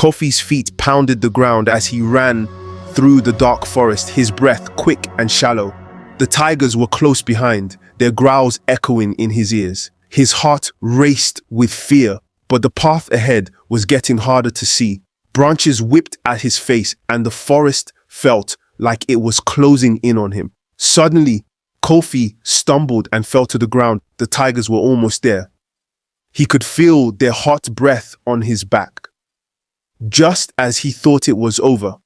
Kofi's feet pounded the ground as he ran through the dark forest, his breath quick and shallow. The tigers were close behind, their growls echoing in his ears. His heart raced with fear, but the path ahead was getting harder to see. Branches whipped at his face, and the forest felt like it was closing in on him. Suddenly, Kofi stumbled and fell to the ground. The tigers were almost there. He could feel their hot breath on his back. Just as he thought it was over,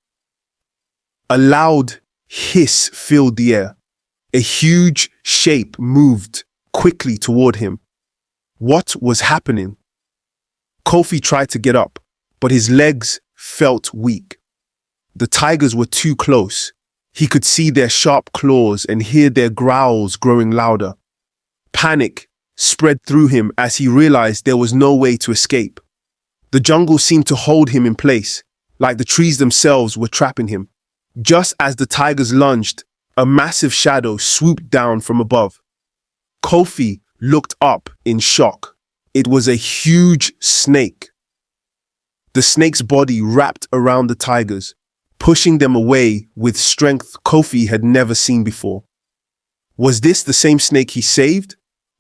a loud hiss filled the air. A huge shape moved quickly toward him. What was happening? Kofi tried to get up, but his legs felt weak. The tigers were too close. He could see their sharp claws and hear their growls growing louder. Panic spread through him as he realized there was no way to escape. The jungle seemed to hold him in place, like the trees themselves were trapping him. Just as the tigers lunged, a massive shadow swooped down from above. Kofi looked up in shock. It was a huge snake. The snake's body wrapped around the tigers, pushing them away with strength Kofi had never seen before. Was this the same snake he saved?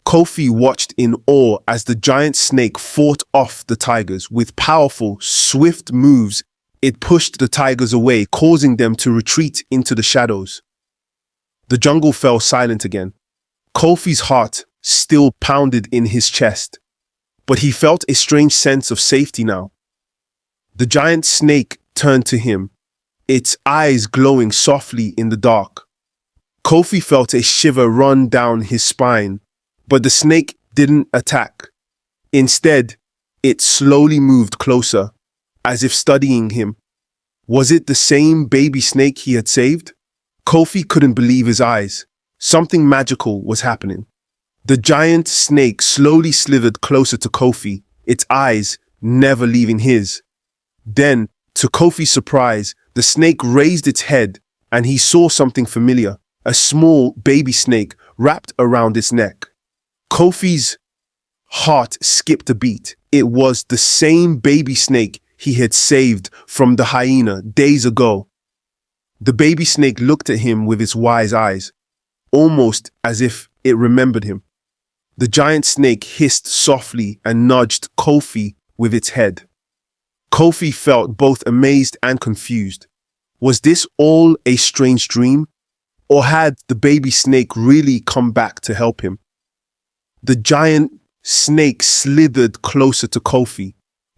Kofi watched in awe as the giant snake fought off the tigers. With powerful, swift moves, it pushed the tigers away, causing them to retreat into the shadows. The jungle fell silent again. Kofi's heart still pounded in his chest, but he felt a strange sense of safety now. The giant snake turned to him, its eyes glowing softly in the dark. Kofi felt a shiver run down his spine, but the snake didn't attack. Instead, it slowly moved closer, as if studying him. Was it the same baby snake he had saved? Kofi couldn't believe his eyes. Something magical was happening. The giant snake slowly slithered closer to Kofi, its eyes never leaving his. Then, to Kofi's surprise, the snake raised its head and he saw something familiar, a small baby snake wrapped around its neck. Kofi's heart skipped a beat. It was the same baby snake he had saved from the hyena days ago. The baby snake looked at him with its wise eyes, almost as if it remembered him. The giant snake hissed softly and nudged Kofi with its head. Kofi felt both amazed and confused. Was this all a strange dream? Or had the baby snake really come back to help him? The giant snake slithered closer to Kofi,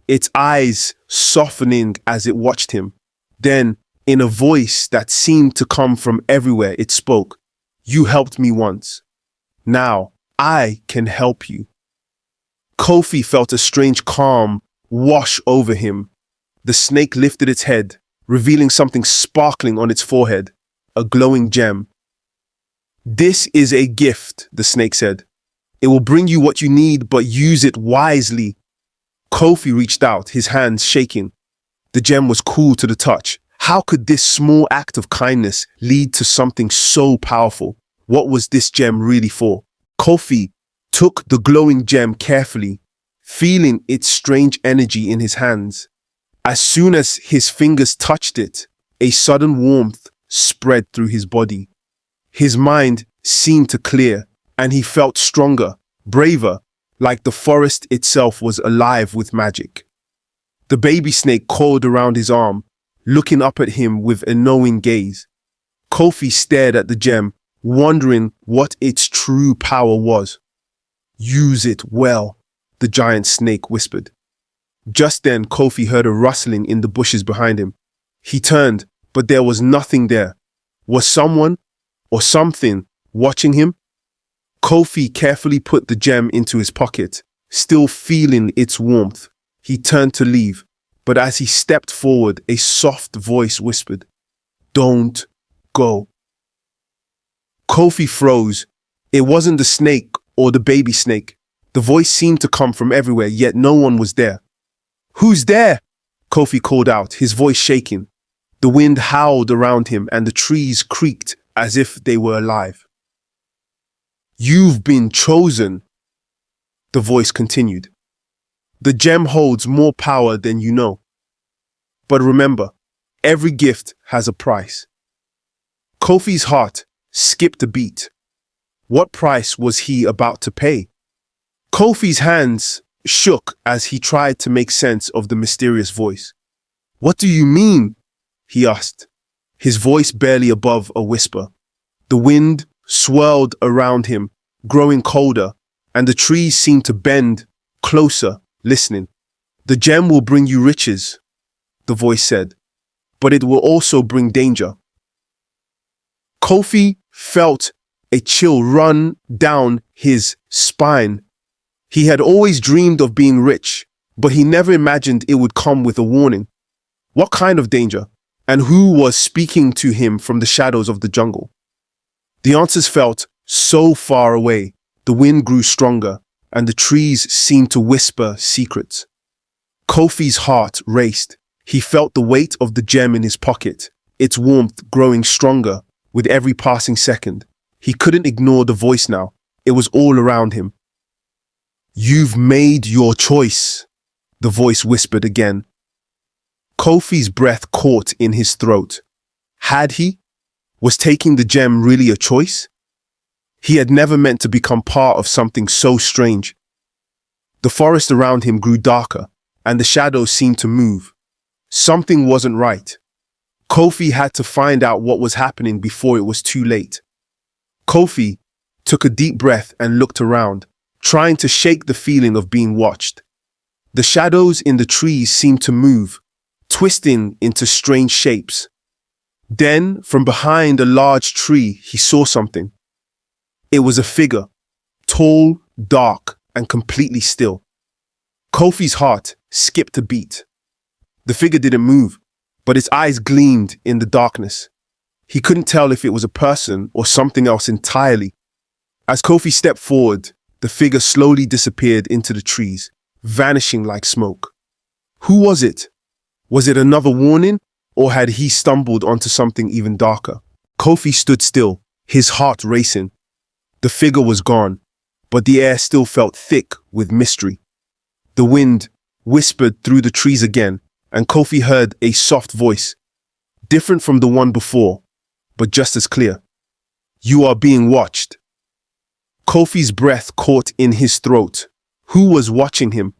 its eyes softening as it watched him. Then, in a voice that seemed to come from everywhere, it spoke. "You helped me once. Now, I can help you." Kofi felt a strange calm wash over him. The snake lifted its head, revealing something sparkling on its forehead, a glowing gem. "This is a gift," the snake said. "It will bring you what you need, but use it wisely." Kofi reached out, his hands shaking. The gem was cool to the touch. How could this small act of kindness lead to something so powerful? What was this gem really for? Kofi took the glowing gem carefully, feeling its strange energy in his hands. As soon as his fingers touched it, a sudden warmth spread through his body. His mind seemed to clear, and he felt stronger, braver, like the forest itself was alive with magic. The baby snake coiled around his arm, looking up at him with a knowing gaze. Kofi stared at the gem, wondering what its true power was. "Use it well," the giant snake whispered. Just then, Kofi heard a rustling in the bushes behind him. He turned, but there was nothing there. Was someone or something watching him? Kofi carefully put the gem into his pocket, still feeling its warmth. He turned to leave, but as he stepped forward, a soft voice whispered, "Don't go." Kofi froze. It wasn't the snake or the baby snake. The voice seemed to come from everywhere, yet no one was there. "Who's there?" Kofi called out, his voice shaking. The wind howled around him and the trees creaked as if they were alive. "You've been chosen," the voice continued. "The gem holds more power than you know. But remember, every gift has a price. Kofi's heart skipped a beat. What price was he about to pay? Kofi's hands shook as he tried to make sense of the mysterious voice. "What do you mean?" he asked, his voice barely above a whisper. The wind swirled around him, growing colder, and the trees seemed to bend closer, listening. "The gem will bring you riches," the voice said, "but it will also bring danger." Kofi felt a chill run down his spine. He had always dreamed of being rich, but he never imagined it would come with a warning. What kind of danger? And who was speaking to him from the shadows of the jungle? The answers felt so far away. The wind grew stronger, and the trees seemed to whisper secrets. Kofi's heart raced. He felt the weight of the gem in his pocket, its warmth growing stronger with every passing second. He couldn't ignore the voice now. It was all around him. "You've made your choice," the voice whispered again. Kofi's breath caught in his throat. Had he? Was taking the gem really a choice? He had never meant to become part of something so strange. The forest around him grew darker, and the shadows seemed to move. Something wasn't right. Kofi had to find out what was happening before it was too late. Kofi took a deep breath and looked around, trying to shake the feeling of being watched. The shadows in the trees seemed to move, twisting into strange shapes. Then, from behind a large tree, he saw something. It was a figure, tall, dark, and completely still. Kofi's heart skipped a beat. The figure didn't move, but its eyes gleamed in the darkness. He couldn't tell if it was a person or something else entirely. As Kofi stepped forward, the figure slowly disappeared into the trees, vanishing like smoke. Who was it? Was it another warning, or had he stumbled onto something even darker? Kofi stood still, his heart racing. The figure was gone, but the air still felt thick with mystery. The wind whispered through the trees again, and Kofi heard a soft voice, different from the one before, but just as clear. "You are being watched." Kofi's breath caught in his throat. Who was watching him?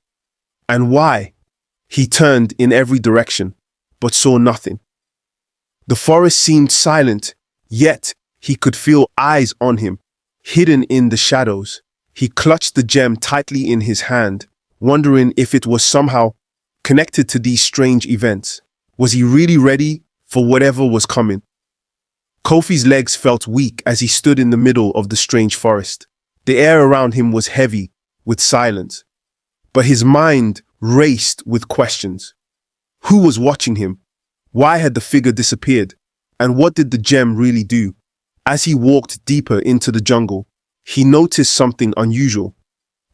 And why? He turned in every direction, but saw nothing. The forest seemed silent, yet he could feel eyes on him, hidden in the shadows. He clutched the gem tightly in his hand, wondering if it was somehow connected to these strange events. Was he really ready for whatever was coming? Kofi's legs felt weak as he stood in the middle of the strange forest. The air around him was heavy with silence, but his mind raced with questions. Who was watching him? Why had the figure disappeared? And what did the gem really do? As he walked deeper into the jungle, he noticed something unusual.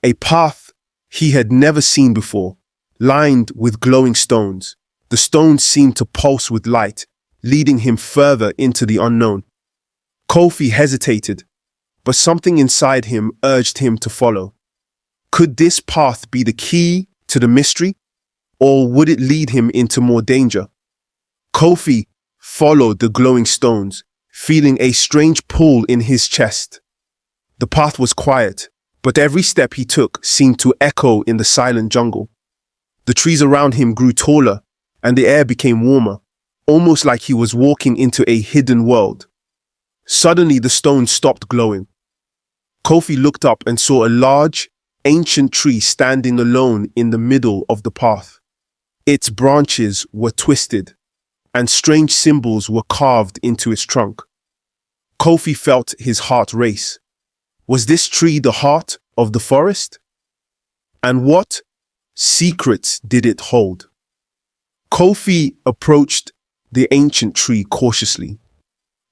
A path he had never seen before, lined with glowing stones. The stones seemed to pulse with light, leading him further into the unknown. Kofi hesitated, but something inside him urged him to follow. Could this path be the key to the mystery, or would it lead him into more danger? Kofi followed the glowing stones, feeling a strange pull in his chest. The path was quiet, but every step he took seemed to echo in the silent jungle. The trees around him grew taller, and the air became warmer, almost like he was walking into a hidden world. Suddenly, the stones stopped glowing. Kofi looked up and saw a large, ancient tree standing alone in the middle of the path. Its branches were twisted, and strange symbols were carved into its trunk. Kofi felt his heart race. Was this tree the heart of the forest? And what secrets did it hold? Kofi approached the ancient tree cautiously.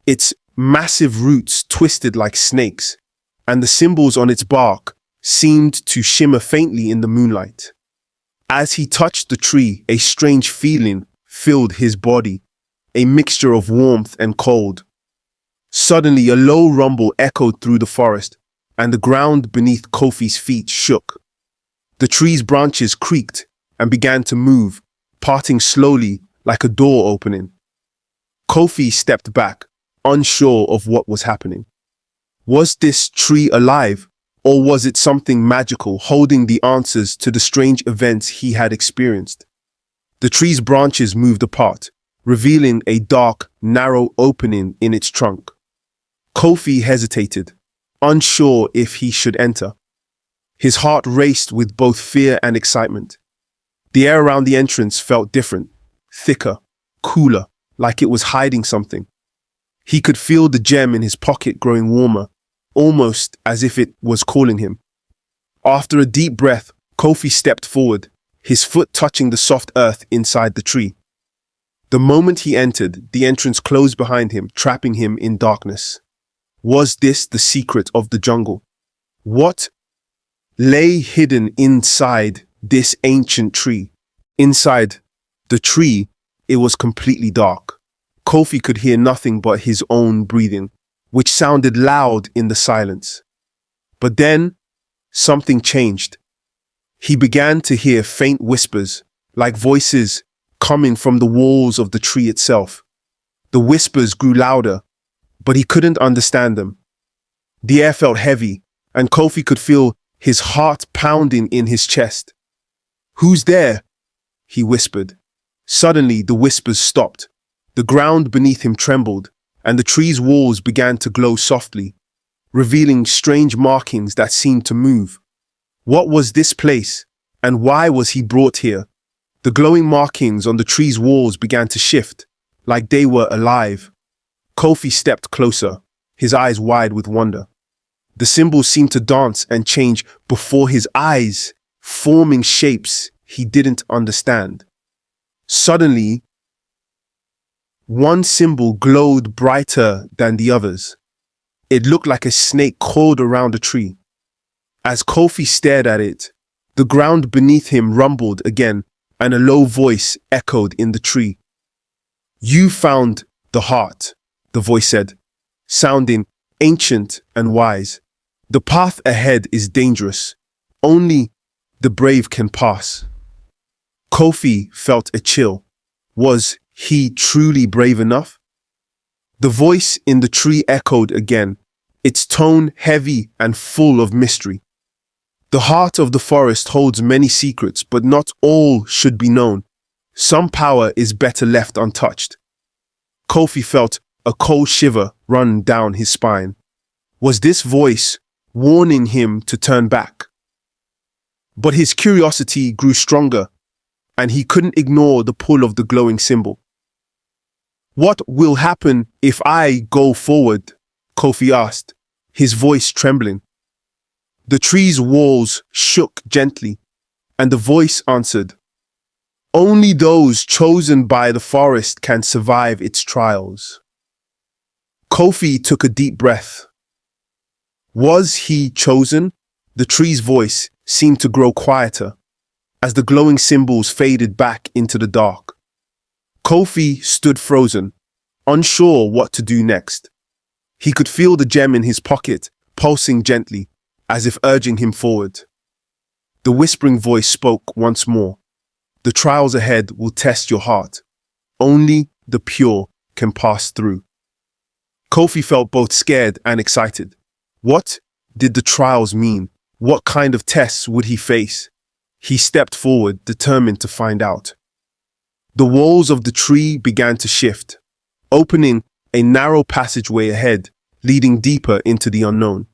Its massive roots twisted like snakes, and the symbols on its bark seemed to shimmer faintly in the moonlight. As he touched the tree, a strange feeling filled his body, a mixture of warmth and cold. Suddenly, a low rumble echoed through the forest, and the ground beneath Kofi's feet shook. The tree's branches creaked and began to move, parting slowly like a door opening. Kofi stepped back, unsure of what was happening. Was this tree alive, or was it something magical holding the answers to the strange events he had experienced? The tree's branches moved apart, revealing a dark, narrow opening in its trunk. Kofi hesitated, unsure if he should enter. His heart raced with both fear and excitement. The air around the entrance felt different, thicker, cooler, like it was hiding something. He could feel the gem in his pocket growing warmer, almost as if it was calling him. After a deep breath, Kofi stepped forward, his foot touching the soft earth inside the tree. The moment he entered, the entrance closed behind him, trapping him in darkness. Was this the secret of the jungle? What lay hidden inside this ancient tree? Inside the tree, it was completely dark. Kofi could hear nothing but his own breathing, which sounded loud in the silence. But then, something changed. He began to hear faint whispers, like voices coming from the walls of the tree itself. The whispers grew louder, but he couldn't understand them. The air felt heavy, and Kofi could feel his heart pounding in his chest. "Who's there?" he whispered. Suddenly, the whispers stopped. The ground beneath him trembled, and the tree's walls began to glow softly, revealing strange markings that seemed to move. What was this place, and why was he brought here? The glowing markings on the tree's walls began to shift, like they were alive. Kofi stepped closer, his eyes wide with wonder. The symbols seemed to dance and change before his eyes, forming shapes he didn't understand. Suddenly, one symbol glowed brighter than the others. It looked like a snake coiled around a tree. As Kofi stared at it, the ground beneath him rumbled again, and a low voice echoed in the tree. "You found the heart," the voice said, sounding ancient and wise. "The path ahead is dangerous. Only the brave can pass." Kofi felt a chill. Was he truly brave enough? The voice in the tree echoed again, its tone heavy and full of mystery. "The heart of the forest holds many secrets, but not all should be known. Some power is better left untouched." Kofi felt a cold shiver run down his spine. Was this voice warning him to turn back? But his curiosity grew stronger, and he couldn't ignore the pull of the glowing symbol. "What will happen if I go forward?" Kofi asked, his voice trembling. The tree's walls shook gently, and the voice answered, "Only those chosen by the forest can survive its trials." Kofi took a deep breath. Was he chosen? The tree's voice seemed to grow quieter as the glowing symbols faded back into the dark. Kofi stood frozen, unsure what to do next. He could feel the gem in his pocket pulsing gently, as if urging him forward. The whispering voice spoke once more. "The trials ahead will test your heart. Only the pure can pass through." Kofi felt both scared and excited. What did the trials mean? What kind of tests would he face? He stepped forward, determined to find out. The walls of the tree began to shift, opening a narrow passageway ahead, leading deeper into the unknown.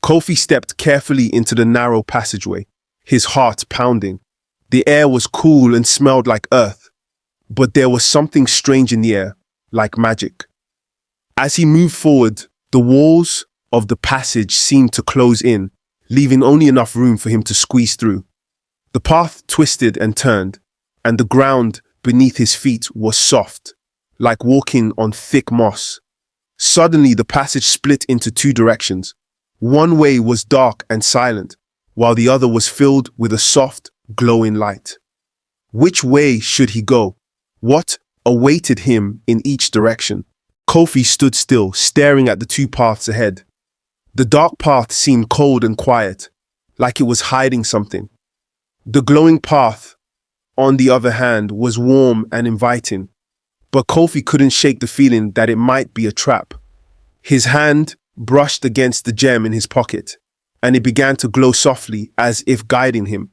Kofi stepped carefully into the narrow passageway, his heart pounding. The air was cool and smelled like earth, but there was something strange in the air, like magic. As he moved forward, the walls of the passage seemed to close in, leaving only enough room for him to squeeze through. The path twisted and turned, and the ground beneath his feet was soft, like walking on thick moss. Suddenly, the passage split into two directions. One way was dark and silent, while the other was filled with a soft, glowing light. Which way should he go? What awaited him in each direction? Kofi stood still, staring at the two paths ahead. The dark path seemed cold and quiet, like it was hiding something. The glowing path on the other hand, was warm and inviting. But Kofi couldn't shake the feeling that it might be a trap. His hand brushed against the gem in his pocket, and it began to glow softly as if guiding him.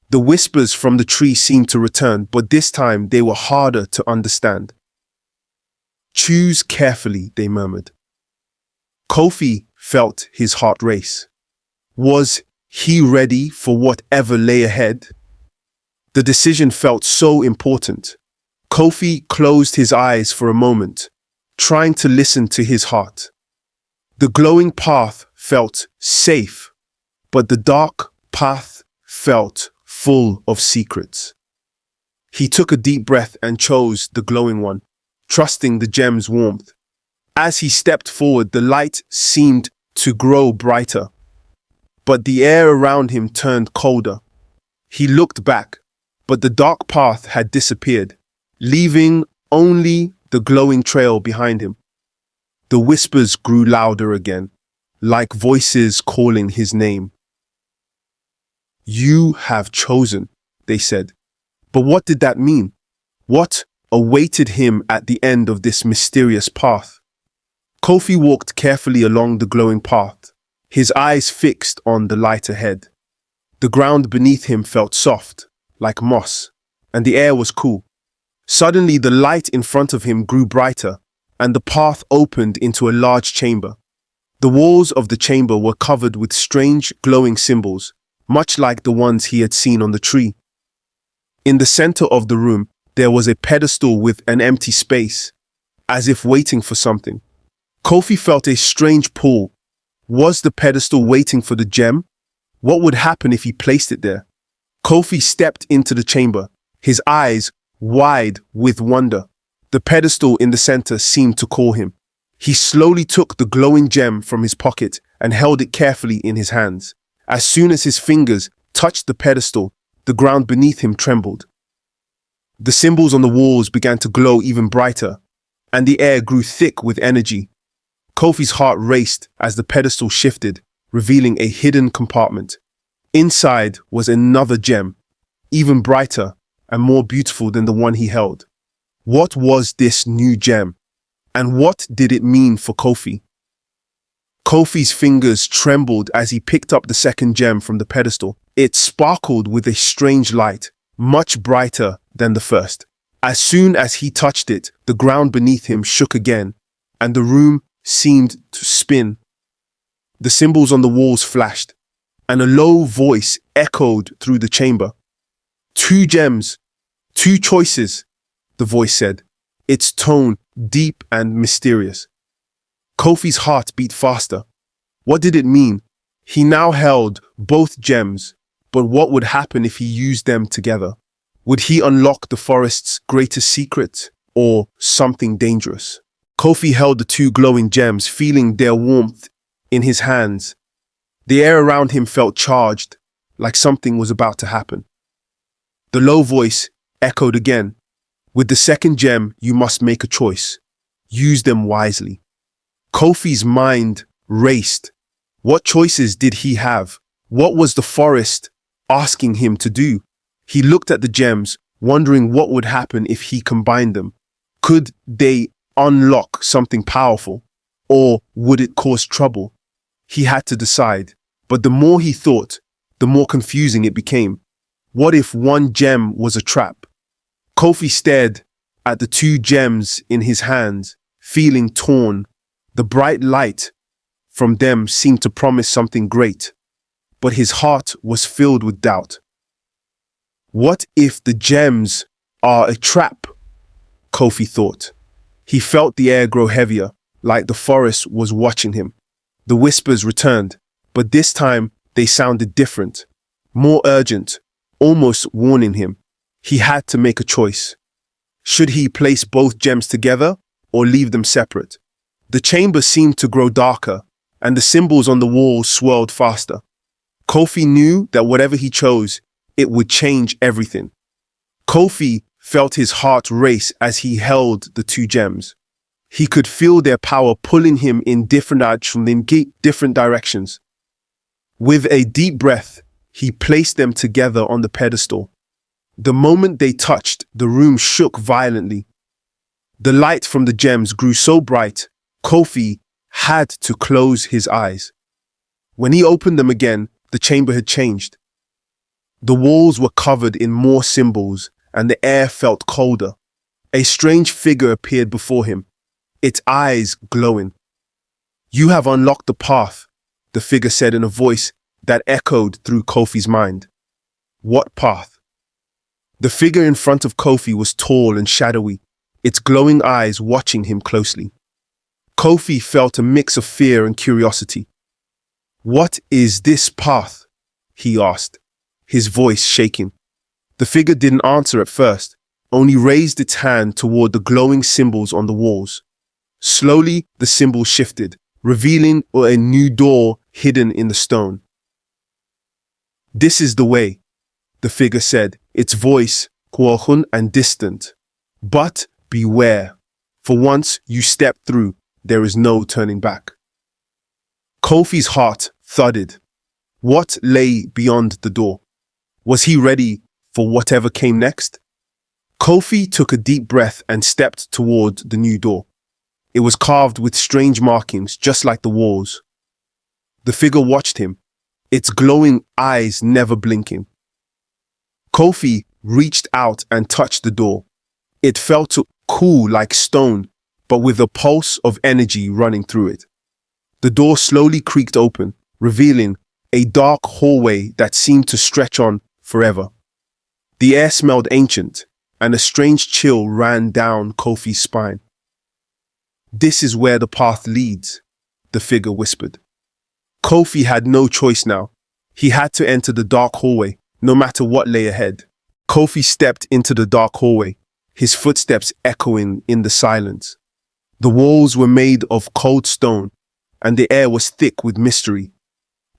The whispers from the tree seemed to return, but this time they were harder to understand. "Choose carefully," they murmured. Kofi felt his heart race. Was he ready for whatever lay ahead? The decision felt so important. Kofi closed his eyes for a moment, trying to listen to his heart. The glowing path felt safe, but the dark path felt full of secrets. He took a deep breath and chose the glowing one, trusting the gem's warmth. As he stepped forward, the light seemed to grow brighter, but the air around him turned colder. He looked back, but the dark path had disappeared, leaving only the glowing trail behind him. The whispers grew louder again, like voices calling his name. "You have chosen," they said. But what did that mean? What awaited him at the end of this mysterious path? Kofi walked carefully along the glowing path, his eyes fixed on the light ahead. The ground beneath him felt soft, like moss, and the air was cool. Suddenly, the light in front of him grew brighter, and the path opened into a large chamber. The walls of the chamber were covered with strange, glowing symbols, much like the ones he had seen on the tree. In the center of the room, there was a pedestal with an empty space, as if waiting for something. Kofi felt a strange pull. Was the pedestal waiting for the gem? What would happen if he placed it there? Kofi stepped into the chamber, his eyes wide with wonder. The pedestal in the center seemed to call him. He slowly took the glowing gem from his pocket and held it carefully in his hands. As soon as his fingers touched the pedestal, the ground beneath him trembled. The symbols on the walls began to glow even brighter, and the air grew thick with energy. Kofi's heart raced as the pedestal shifted, revealing a hidden compartment. Inside was another gem, even brighter and more beautiful than the one he held. What was this new gem? And what did it mean for Kofi? Kofi's fingers trembled as he picked up the second gem from the pedestal. It sparkled with a strange light, much brighter than the first. As soon as he touched it, the ground beneath him shook again, and the room seemed to spin. The symbols on the walls flashed, and a low voice echoed through the chamber. "Two gems, two choices," the voice said, its tone deep and mysterious. Kofi's heart beat faster. What did it mean? He now held both gems, but what would happen if he used them together? Would he unlock the forest's greatest secret, or something dangerous? Kofi held the two glowing gems, feeling their warmth in his hands. The air around him felt charged, like something was about to happen. The low voice echoed again. "With the second gem, you must make a choice. Use them wisely." Kofi's mind raced. What choices did he have? What was the forest asking him to do? He looked at the gems, wondering what would happen if he combined them. Could they unlock something powerful, or would it cause trouble? He had to decide, but the more he thought, the more confusing it became. What if one gem was a trap? Kofi stared at the two gems in his hands, feeling torn. The bright light from them seemed to promise something great, but his heart was filled with doubt. What if the gems are a trap? Kofi thought. He felt the air grow heavier, like the forest was watching him. The whispers returned, but this time they sounded different, more urgent, almost warning him. He had to make a choice. Should he place both gems together or leave them separate? The chamber seemed to grow darker, and the symbols on the wall swirled faster. Kofi knew that whatever he chose, it would change everything. Kofi felt his heart race as he held the two gems. He could feel their power pulling him in different directions. With a deep breath, he placed them together on the pedestal. The moment they touched, the room shook violently. The light from the gems grew so bright, Kofi had to close his eyes. When he opened them again, the chamber had changed. The walls were covered in more symbols, and the air felt colder. A strange figure appeared before him, its eyes glowing. "You have unlocked the path," the figure said in a voice that echoed through Kofi's mind. "What path?" The figure in front of Kofi was tall and shadowy, its glowing eyes watching him closely. Kofi felt a mix of fear and curiosity. "What is this path?" he asked, his voice shaking. The figure didn't answer at first, only raised its hand toward the glowing symbols on the walls. Slowly, the symbol shifted, revealing a new door hidden in the stone. "This is the way," the figure said, its voice quiet and distant. "But beware, for once you step through, there is no turning back." Kofi's heart thudded. What lay beyond the door? Was he ready for whatever came next? Kofi took a deep breath and stepped toward the new door. It was carved with strange markings, just like the walls. The figure watched him, its glowing eyes never blinking. Kofi reached out and touched the door. It felt cool like stone, but with a pulse of energy running through it. The door slowly creaked open, revealing a dark hallway that seemed to stretch on forever. The air smelled ancient, and a strange chill ran down Kofi's spine. "This is where the path leads," the figure whispered. Kofi had no choice now. He had to enter the dark hallway, no matter what lay ahead. Kofi stepped into the dark hallway, his footsteps echoing in the silence. The walls were made of cold stone, and the air was thick with mystery.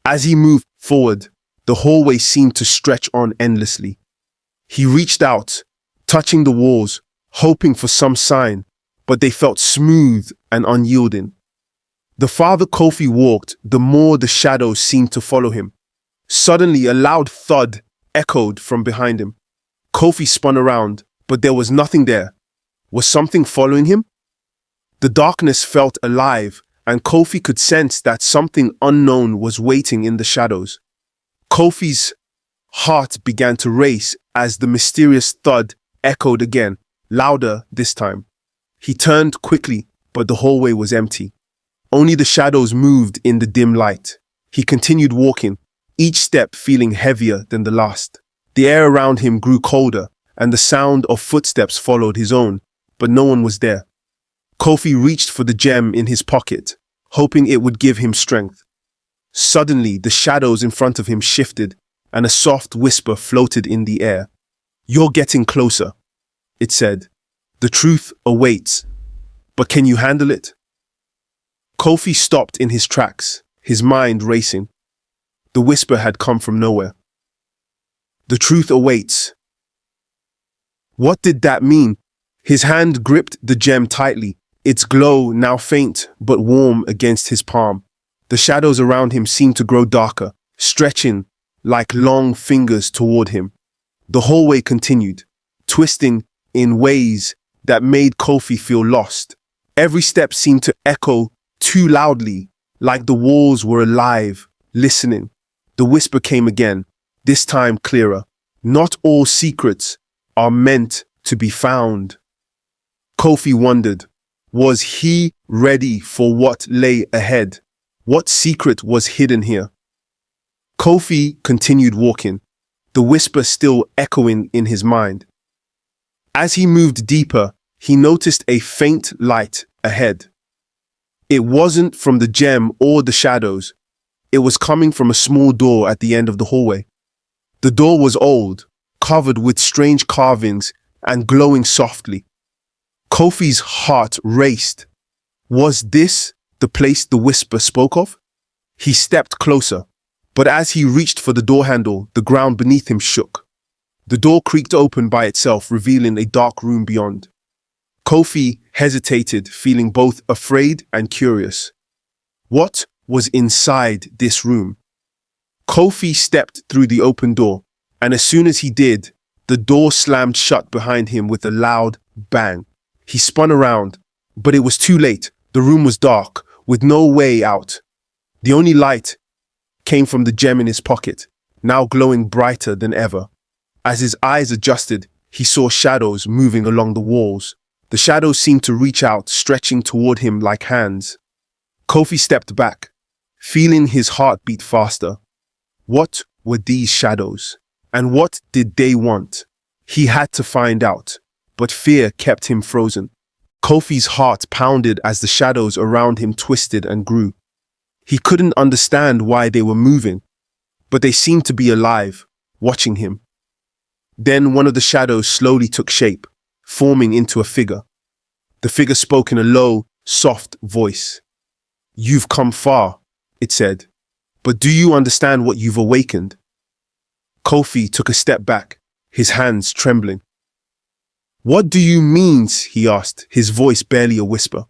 As he moved forward, the hallway seemed to stretch on endlessly. He reached out, touching the walls, hoping for some sign, but they felt smooth and unyielding. The farther Kofi walked, the more the shadows seemed to follow him. Suddenly, a loud thud echoed from behind him. Kofi spun around, but there was nothing there. Was something following him? The darkness felt alive, and Kofi could sense that something unknown was waiting in the shadows. Kofi's heart began to race as the mysterious thud echoed again, louder this time. He turned quickly, but the hallway was empty. Only the shadows moved in the dim light. He continued walking, each step feeling heavier than the last. The air around him grew colder, and the sound of footsteps followed his own, but no one was there. Kofi reached for the gem in his pocket, hoping it would give him strength. Suddenly, the shadows in front of him shifted, and a soft whisper floated in the air. "You're getting closer," it said. "The truth awaits. But can you handle it?" Kofi stopped in his tracks, his mind racing. The whisper had come from nowhere. "The truth awaits." What did that mean? His hand gripped the gem tightly, its glow now faint but warm against his palm. The shadows around him seemed to grow darker, stretching like long fingers toward him. The hallway continued, twisting in ways that made Kofi feel lost. Every step seemed to echo too loudly, like the walls were alive, listening. The whisper came again, this time clearer. "Not all secrets are meant to be found." Kofi wondered, was he ready for what lay ahead? What secret was hidden here? Kofi continued walking, the whisper still echoing in his mind. As he moved deeper, he noticed a faint light ahead. It wasn't from the gem or the shadows. It was coming from a small door at the end of the hallway. The door was old, covered with strange carvings and glowing softly. Kofi's heart raced. Was this the place the whisper spoke of? He stepped closer, but as he reached for the door handle, the ground beneath him shook. The door creaked open by itself, revealing a dark room beyond. Kofi hesitated, feeling both afraid and curious. What was inside this room? Kofi stepped through the open door, and as soon as he did, The door slammed shut behind him with a loud bang. He spun around, but it was too late. The room was dark, with no way out. The only light came from the gem in his pocket, now glowing brighter than ever. As his eyes adjusted, he saw shadows moving along the walls. The shadows seemed to reach out, stretching toward him like hands. Kofi stepped back, feeling his heart beat faster. What were these shadows? And what did they want? He had to find out, but fear kept him frozen. Kofi's heart pounded as the shadows around him twisted and grew. He couldn't understand why they were moving, but they seemed to be alive, watching him. Then one of the shadows slowly took shape, forming into a figure. The figure spoke in a low, soft voice. "You've come far," it said, "but do you understand what you've awakened?" Kofi took a step back, his hands trembling. "What do you mean?" he asked, his voice barely a whisper.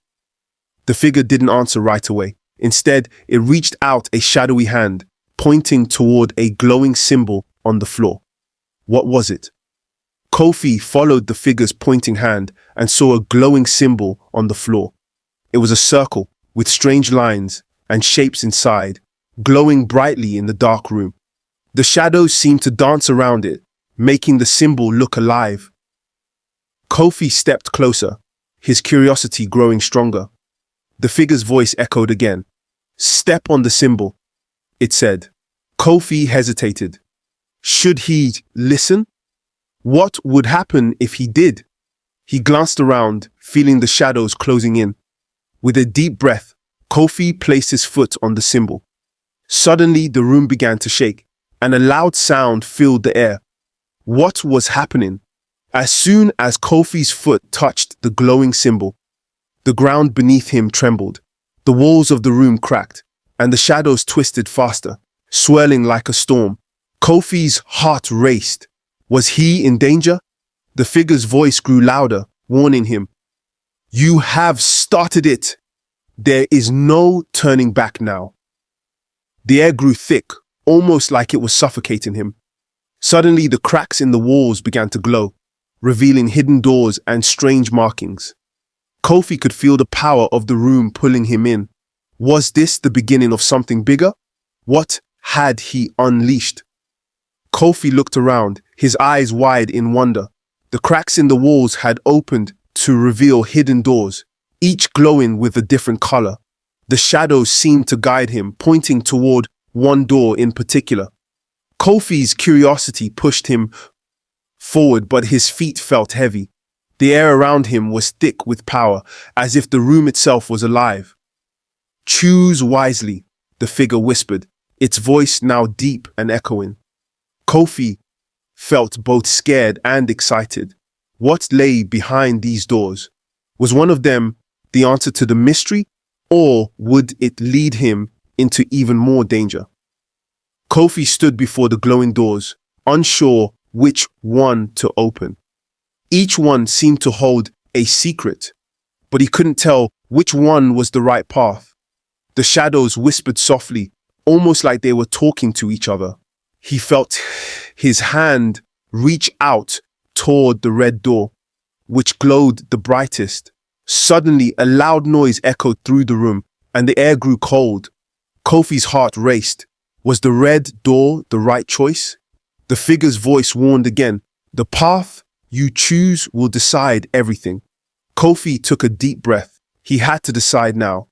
The figure didn't answer right away. Instead, it reached out a shadowy hand, pointing toward a glowing symbol on the floor. What was it? Kofi followed the figure's pointing hand and saw a glowing symbol on the floor. It was a circle with strange lines and shapes inside, glowing brightly in the dark room. The shadows seemed to dance around it, making the symbol look alive. Kofi stepped closer, his curiosity growing stronger. The figure's voice echoed again. "Step on the symbol," it said. Kofi hesitated. Should he listen? What would happen if he did? He glanced around, feeling the shadows closing in. With a deep breath, Kofi placed his foot on the symbol. Suddenly, the room began to shake, and a loud sound filled the air. What was happening? As soon as Kofi's foot touched the glowing symbol, the ground beneath him trembled. The walls of the room cracked, and the shadows twisted faster, swirling like a storm. Kofi's heart raced. Was he in danger? The figure's voice grew louder, warning him. "You have started it. There is no turning back now." The air grew thick, almost like it was suffocating him. Suddenly, the cracks in the walls began to glow, revealing hidden doors and strange markings. Kofi could feel the power of the room pulling him in. Was this the beginning of something bigger? What had he unleashed? Kofi looked around, his eyes wide in wonder. The cracks in the walls had opened to reveal hidden doors, each glowing with a different color. The shadows seemed to guide him, pointing toward one door in particular. Kofi's curiosity pushed him forward, but his feet felt heavy. The air around him was thick with power, as if the room itself was alive. "Choose wisely," the figure whispered, its voice now deep and echoing. Kofi felt both scared and excited. What lay behind these doors? Was one of them the answer to the mystery, or would it lead him into even more danger? Kofi stood before the glowing doors, unsure which one to open. Each one seemed to hold a secret, but he couldn't tell which one was the right path. The shadows whispered softly, almost like they were talking to each other. He felt his hand reach out toward the red door, which glowed the brightest. Suddenly, a loud noise echoed through the room, and the air grew cold. Kofi's heart raced. Was the red door the right choice? The figure's voice warned again. The path you choose will decide everything. Kofi took a deep breath. He had to decide now.